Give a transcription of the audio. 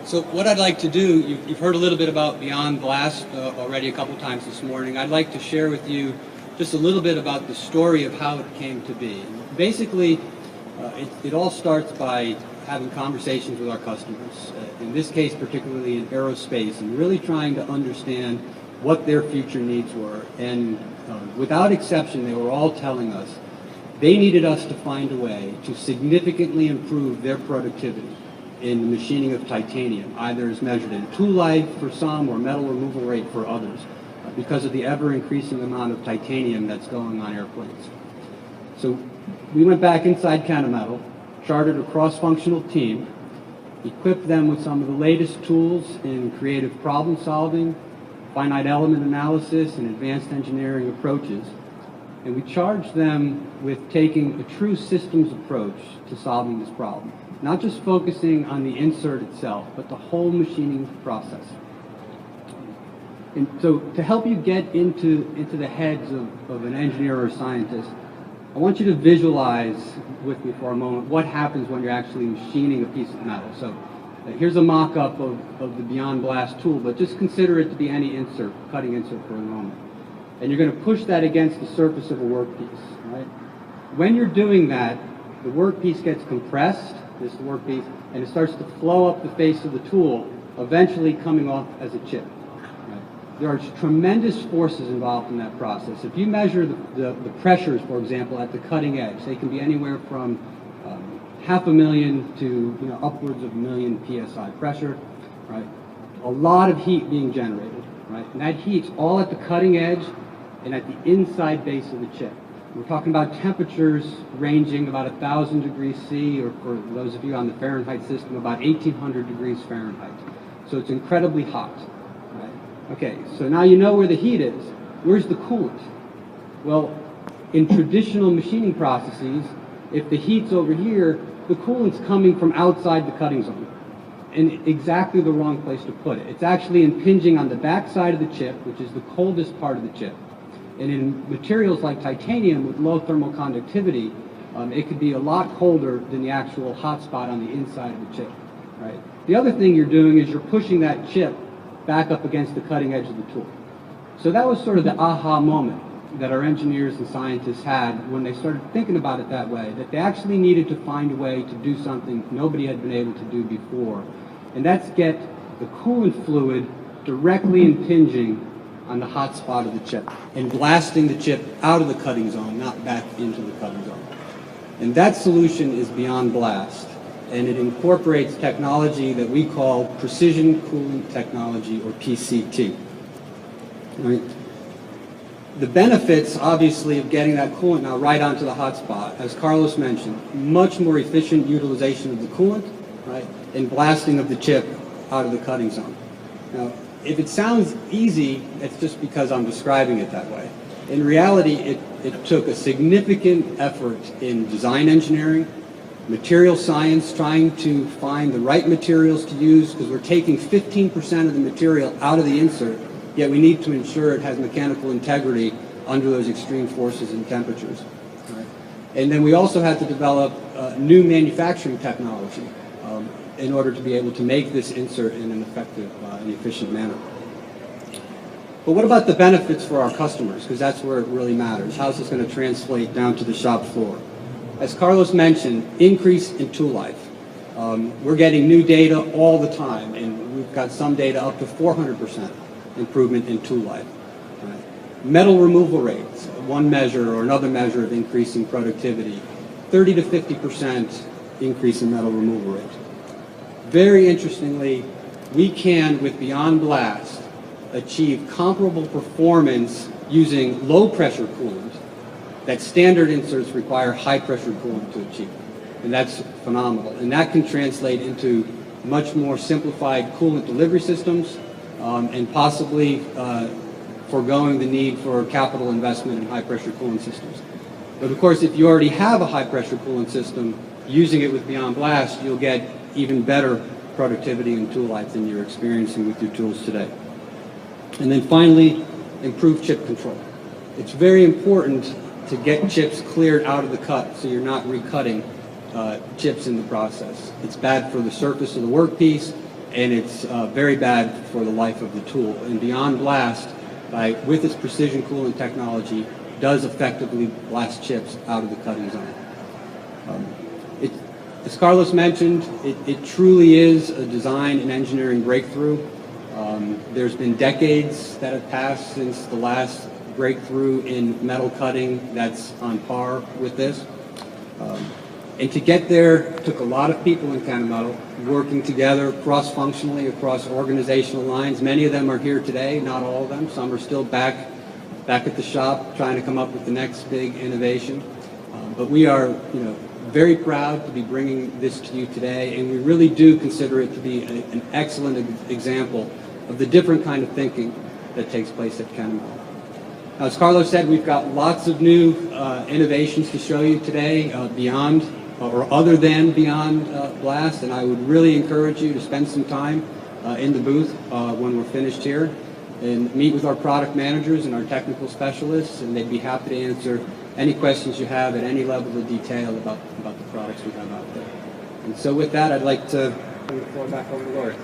So what I'd like to do, you've heard a little bit about Beyond Blast already a couple times this morning. I'd like to share with you just a little bit about the story of how it came to be. Basically, it all starts by having conversations with our customers, in this case particularly in aerospace, and really trying to understand what their future needs were. And without exception, they were all telling us they needed us to find a way to significantly improve their productivity in the machining of titanium, either as measured in tool life for some or metal removal rate for others, because of the ever-increasing amount of titanium that's going on airplanes. So we went back inside Kennametal, chartered a cross-functional team, equipped them with some of the latest tools in creative problem solving, finite element analysis, and advanced engineering approaches, and we charged them with taking a true systems approach to solving this problem. Not just focusing on the insert itself, but the whole machining process. And so to help you get into the heads of an engineer or a scientist, I want you to visualize with me for a moment what happens when you're actually machining a piece of metal. So here's a mock-up of the Beyond Blast tool, but just consider it to be any insert, cutting insert for a moment. And you're going to push that against the surface of a workpiece, right? When you're doing that, the workpiece gets compressed, this workpiece, and it starts to flow up the face of the tool, eventually coming off as a chip. Right? There are tremendous forces involved in that process. If you measure the pressures, for example, at the cutting edge, they can be anywhere from 500,000 to upwards of 1,000,000 psi pressure. Right? A lot of heat being generated. Right? And that heat's all at the cutting edge and at the inside base of the chip. We're talking about temperatures ranging about 1,000 degrees C, or for those of you on the Fahrenheit system, about 1,800 degrees Fahrenheit. So it's incredibly hot. Right? Okay, so now you know where the heat is. Where's the coolant? Well, in traditional machining processes, if the heat's over here, the coolant's coming from outside the cutting zone. And exactly the wrong place to put it. It's actually impinging on the back side of the chip, which is the coldest part of the chip. And in materials like titanium with low thermal conductivity, it could be a lot colder than the actual hot spot on the inside of the chip. Right? The other thing you're doing is you're pushing that chip back up against the cutting edge of the tool. So that was sort of the aha moment that our engineers and scientists had when they started thinking about it that way, that they actually needed to find a way to do something nobody had been able to do before. And that's get the coolant fluid directly impinging on the hot spot of the chip and blasting the chip out of the cutting zone, not back into the cutting zone. And that solution is Beyond Blast, and it incorporates technology that we call precision coolant technology, or PCT. Right? The benefits, obviously, of getting that coolant now right onto the hot spot, as Carlos mentioned, much more efficient utilization of the coolant, right, and blasting of the chip out of the cutting zone. Now, if it sounds easy, it's just because I'm describing it that way. In reality, it took a significant effort in design engineering, material science, trying to find the right materials to use, because we're taking 15% of the material out of the insert, yet we need to ensure it has mechanical integrity under those extreme forces and temperatures. Right? And then we also had to develop new manufacturing technology in order to be able to make this insert in an effective and efficient manner. But what about the benefits for our customers? Because that's where it really matters. How's this going to translate down to the shop floor? As Carlos mentioned, increase in tool life. We're getting new data all the time, and we've got some data up to 400% improvement in tool life. Right? Metal removal rates, one measure or another measure of increasing productivity, 30 to 50% increase in metal removal rate. Very interestingly, we can, with Beyond Blast, achieve comparable performance using low-pressure coolant that standard inserts require high-pressure coolant to achieve. And that's phenomenal. And that can translate into much more simplified coolant delivery systems and possibly foregoing the need for capital investment in high-pressure coolant systems. But of course, if you already have a high-pressure coolant system, using it with Beyond Blast, you'll get even better productivity and tool life than you're experiencing with your tools today. And then finally, improve chip control. It's very important to get chips cleared out of the cut so you're not recutting chips in the process. It's bad for the surface of the workpiece, and it's very bad for the life of the tool. And Beyond Blast, with its precision cooling technology, does effectively blast chips out of the cutting zone. As Carlos mentioned, it truly is a design and engineering breakthrough. There's been decades that have passed since the last breakthrough in metal cutting that's on par with this. And to get there took a lot of people in Kennametal working together cross-functionally across organizational lines. Many of them are here today, not all of them. Some are still back at the shop trying to come up with the next big innovation. But we are, very proud to be bringing this to you today, and we really do consider it to be an excellent example of the different kind of thinking that takes place at Kennametal. Now, as Carlos said, we've got lots of new innovations to show you today beyond or other than Beyond Blast, and I would really encourage you to spend some time in the booth when we're finished here and meet with our product managers and our technical specialists, and they'd be happy to answer any questions you have at any level of detail about the products we have out there. And so with that, I'd like to turn the floor back over to Lori.